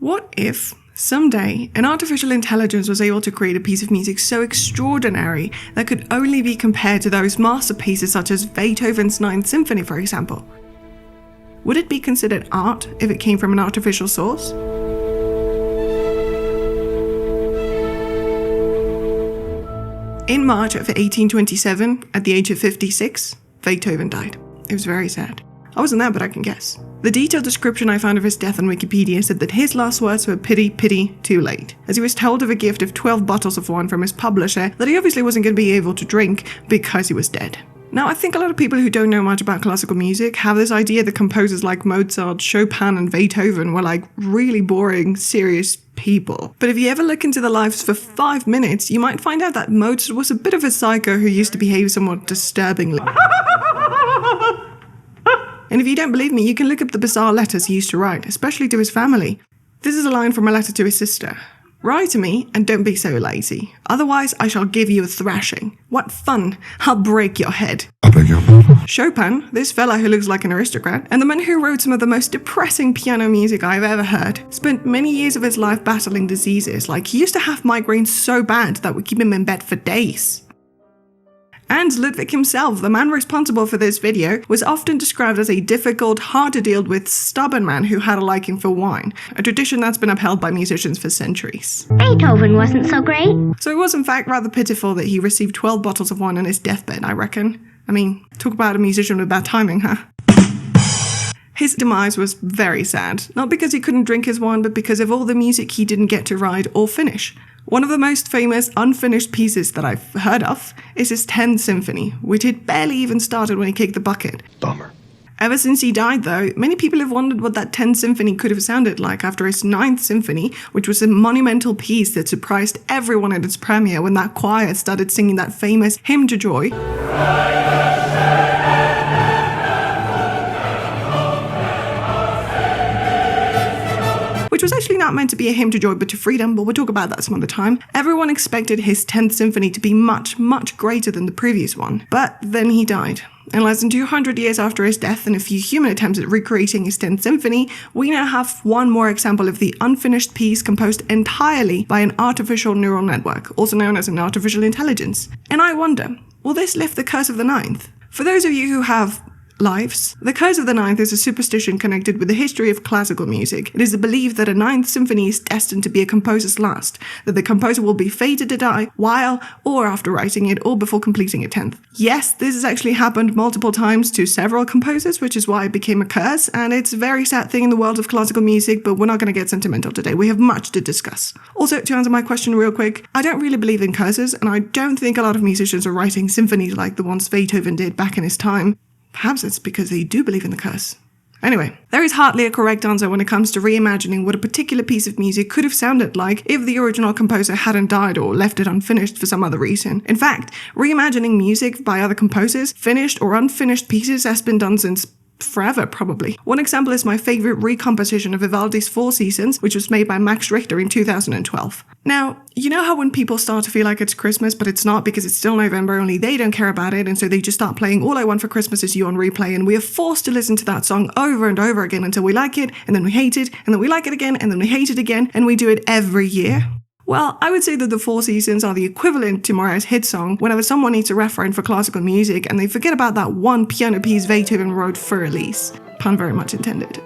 What if someday an artificial intelligence was able to create a piece of music so extraordinary that could only be compared to those masterpieces such as Beethoven's Ninth Symphony, for example? Would it be considered art if it came from an artificial source? In March of 1827, at the age of 56, Beethoven died. It was very sad. I wasn't there, but I can guess. The detailed description I found of his death on Wikipedia said that his last words were pity, pity, too late, as he was told of a gift of 12 bottles of wine from his publisher that he obviously wasn't going to be able to drink because he was dead. Now, I think a lot of people who don't know much about classical music have this idea that composers like Mozart, Chopin, and Beethoven were like really boring, serious people. But if you ever look into their lives for 5 minutes, you might find out that Mozart was a bit of a psycho who used to behave somewhat disturbingly. And if you don't believe me, you can look up the bizarre letters he used to write, especially to his family. This is a line from a letter to his sister. Write to me and don't be so lazy. Otherwise, I shall give you a thrashing. What fun! I'll break your head. I beg your pardon? Chopin, this fella who looks like an aristocrat, and the man who wrote some of the most depressing piano music I've ever heard, spent many years of his life battling diseases. Like, he used to have migraines so bad that would keep him in bed for days. And Ludwig himself, the man responsible for this video, was often described as a difficult, hard-to-deal-with, stubborn man who had a liking for wine, a tradition that's been upheld by musicians for centuries. Beethoven wasn't so great. So it was in fact rather pitiful that he received 12 bottles of wine on his deathbed, I reckon. I mean, talk about a musician with bad timing, huh? His demise was very sad, not because he couldn't drink his wine, but because of all the music he didn't get to write or finish. One of the most famous unfinished pieces that I've heard of is his 10th Symphony, which had barely even started when he kicked the bucket. Bummer. Ever since he died, though, many people have wondered what that 10th Symphony could have sounded like after his 9th Symphony, which was a monumental piece that surprised everyone at its premiere when that choir started singing that famous Hymn to Joy. Which was actually not meant to be a hymn to joy but to freedom, but we'll talk about that some other time. Everyone expected his 10th Symphony to be much, much greater than the previous one. But then he died. And less than 200 years after his death and a few human attempts at recreating his 10th Symphony, we now have one more example of the unfinished piece composed entirely by an artificial neural network, also known as an artificial intelligence. And I wonder, will this lift the curse of the ninth? For those of you who have lives, the curse of the ninth is a superstition connected with the history of classical music. It is a belief that a ninth symphony is destined to be a composer's last, that the composer will be fated to die while or after writing it or before completing a 10th. Yes, this has actually happened multiple times to several composers, which is why it became a curse, and it's a very sad thing in the world of classical music, but we're not going to get sentimental today. We have much to discuss. Also, to answer my question real quick, I don't really believe in curses, and I don't think a lot of musicians are writing symphonies like the ones Beethoven did back in his time. Perhaps it's because they do believe in the curse. Anyway, there is hardly a correct answer when it comes to reimagining what a particular piece of music could have sounded like if the original composer hadn't died or left it unfinished for some other reason. In fact, reimagining music by other composers, finished or unfinished pieces, has been done since forever, probably. One example is my favorite recomposition of Vivaldi's Four Seasons, which was made by Max Richter in 2012. Now, you know how when people start to feel like it's Christmas, but it's not because it's still November, only they don't care about it, and so they just start playing All I Want for Christmas Is You on replay, and we are forced to listen to that song over and over again until we like it, and then we hate it, and then we like it again, and then we hate it again, and we do it every year? Well, I would say that the Four Seasons are the equivalent to Mariah's hit song whenever someone needs a referent for classical music and they forget about that one piano piece Beethoven wrote for Elise. Pun very much intended.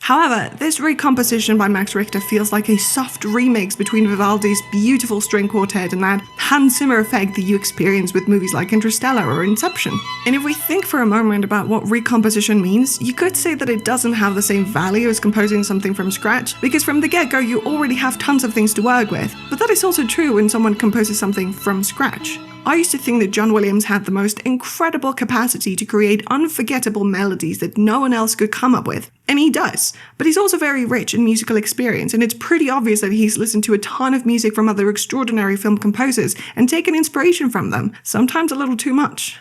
However, this recomposition by Max Richter feels like a soft remix between Vivaldi's beautiful string quartet and that Hans Zimmer effect that you experience with movies like Interstellar or Inception. And if we think for a moment about what recomposition means, you could say that it doesn't have the same value as composing something from scratch, because from the get-go you already have tons of things to work with. But that is also true when someone composes something from scratch. I used to think that John Williams had the most incredible capacity to create unforgettable melodies that no one else could come up with. And he does. But he's also very rich in musical experience, and it's pretty obvious that he's listened to a ton of music from other extraordinary film composers and taken inspiration from them, sometimes a little too much.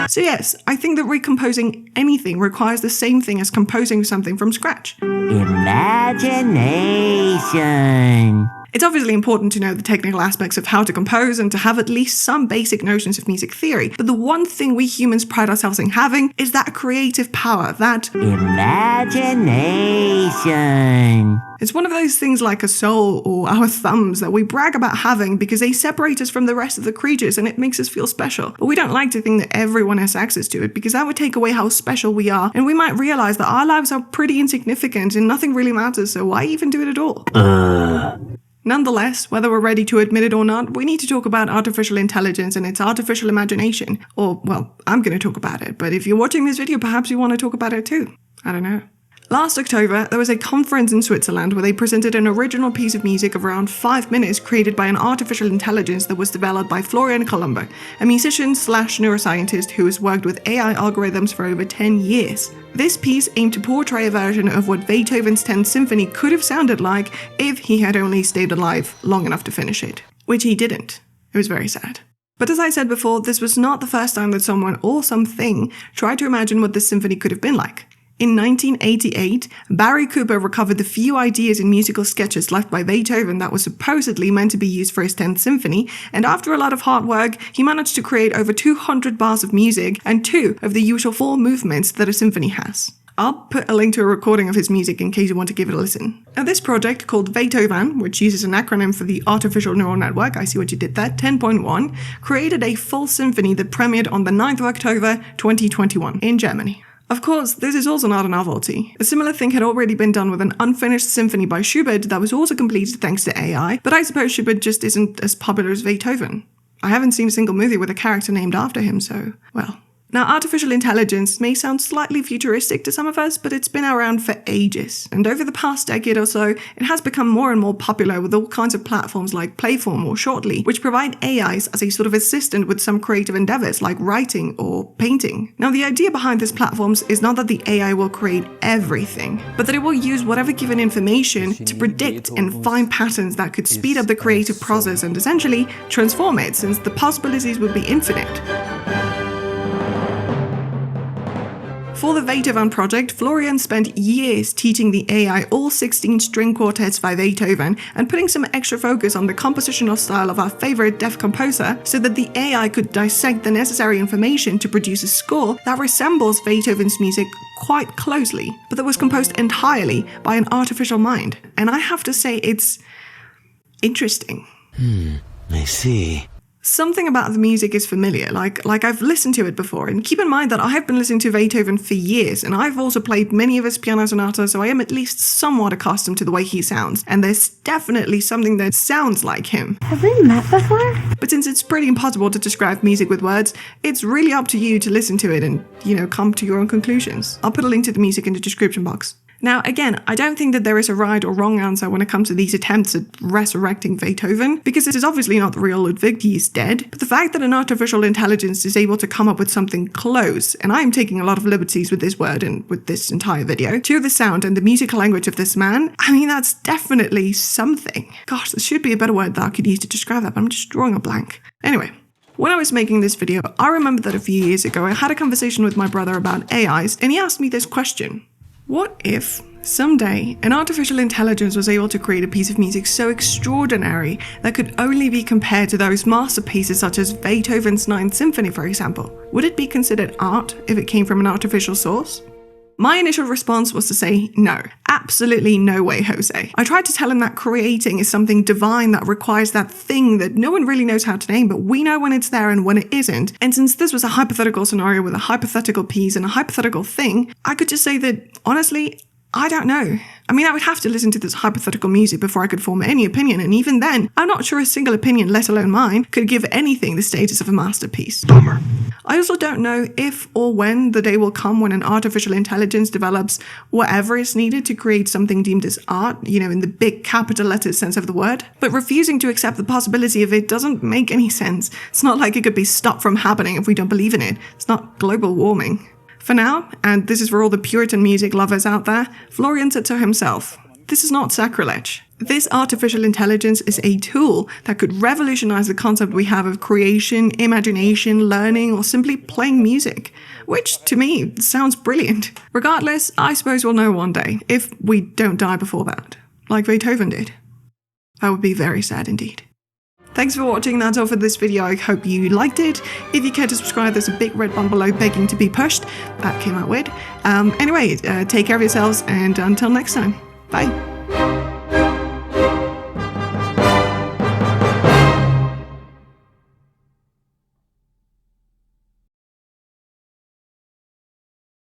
So yes, I think that recomposing anything requires the same thing as composing something from scratch. Imagination. It's obviously important to know the technical aspects of how to compose and to have at least some basic notions of music theory, but the one thing we humans pride ourselves in having is that creative power, that imagination. It's one of those things like a soul or our thumbs that we brag about having because they separate us from the rest of the creatures and it makes us feel special. But we don't like to think that everyone has access to it because that would take away how special we are, and we might realize that our lives are pretty insignificant and nothing really matters, so why even do it at all? Nonetheless, whether we're ready to admit it or not, we need to talk about artificial intelligence and its artificial imagination. Or, well, I'm going to talk about it, but if you're watching this video, perhaps you want to talk about it too. I don't know. Last October, there was a conference in Switzerland where they presented an original piece of music of around 5 minutes created by an artificial intelligence that was developed by Florian Colombo, a musician/neuroscientist who has worked with AI algorithms for over 10 years. This piece aimed to portray a version of what Beethoven's 10th Symphony could have sounded like if he had only stayed alive long enough to finish it, which he didn't. It was very sad. But as I said before, this was not the first time that someone or something tried to imagine what this symphony could have been like. In 1988, Barry Cooper recovered the few ideas in musical sketches left by Beethoven that were supposedly meant to be used for his 10th Symphony, and after a lot of hard work, he managed to create over 200 bars of music and 2 of the usual 4 movements that a symphony has. I'll put a link to a recording of his music in case you want to give it a listen. Now, this project, called Beethoven, which uses an acronym for the Artificial Neural Network, I see what you did there, 10.1, created a full symphony that premiered on the 9th of October 2021 in Germany. Of course, this is also not a novelty. A similar thing had already been done with an unfinished symphony by Schubert that was also completed thanks to AI, but I suppose Schubert just isn't as popular as Beethoven. I haven't seen a single movie with a character named after him, so, well. Now, artificial intelligence may sound slightly futuristic to some of us, but it's been around for ages. And over the past decade or so, it has become more and more popular with all kinds of platforms like Playform or Shortly, which provide AIs as a sort of assistant with some creative endeavors like writing or painting. Now, the idea behind these platforms is not that the AI will create everything, but that it will use whatever given information to predict and find patterns that could speed up the creative process and essentially transform it, since the possibilities would be infinite. For the Beethoven project, Florian spent years teaching the AI all 16 string quartets by Beethoven and putting some extra focus on the compositional style of our favorite deaf composer so that the AI could dissect the necessary information to produce a score that resembles Beethoven's music quite closely, but that was composed entirely by an artificial mind. And I have to say, it's interesting. I see. Something about the music is familiar, like I've listened to it before, and keep in mind that I have been listening to Beethoven for years, and I've also played many of his piano sonatas, so I am at least somewhat accustomed to the way he sounds, and there's definitely something that sounds like him. Have we met before? But since it's pretty impossible to describe music with words, it's really up to you to listen to it and, come to your own conclusions. I'll put a link to the music in the description box. Now, again, I don't think that there is a right or wrong answer when it comes to these attempts at resurrecting Beethoven, because it is obviously not the real Ludwig, he is dead, but the fact that an artificial intelligence is able to come up with something close, and I am taking a lot of liberties with this word and with this entire video, to the sound and the musical language of this man, I mean, that's definitely something. Gosh, there should be a better word that I could use to describe that, but I'm just drawing a blank. Anyway. When I was making this video, I remember that a few years ago I had a conversation with my brother about AIs, and he asked me this question. What if someday an artificial intelligence was able to create a piece of music so extraordinary that could only be compared to those masterpieces such as Beethoven's 9th Symphony, for example? Would it be considered art if it came from an artificial source? My initial response was to say no. Absolutely no way, Jose. I tried to tell him that creating is something divine that requires that thing that no one really knows how to name, but we know when it's there and when it isn't. And since this was a hypothetical scenario with a hypothetical piece and a hypothetical thing, I could just say that, honestly, I don't know. I mean, I would have to listen to this hypothetical music before I could form any opinion, and even then, I'm not sure a single opinion, let alone mine, could give anything the status of a masterpiece. Bummer. I also don't know if or when the day will come when an artificial intelligence develops whatever is needed to create something deemed as art, in the big capital letters sense of the word. But refusing to accept the possibility of it doesn't make any sense. It's not like it could be stopped from happening if we don't believe in it. It's not global warming. For now, and this is for all the Puritan music lovers out there, Florian said so himself. This is not sacrilege. This artificial intelligence is a tool that could revolutionize the concept we have of creation, imagination, learning, or simply playing music, which, to me, sounds brilliant. Regardless, I suppose we'll know one day, if we don't die before that, like Beethoven did. That would be very sad indeed. Thanks for watching. That's all for this video. I hope you liked it. If you care to subscribe, there's a big red button below begging to be pushed. That came out weird. Anyway, take care of yourselves, and until next time, bye.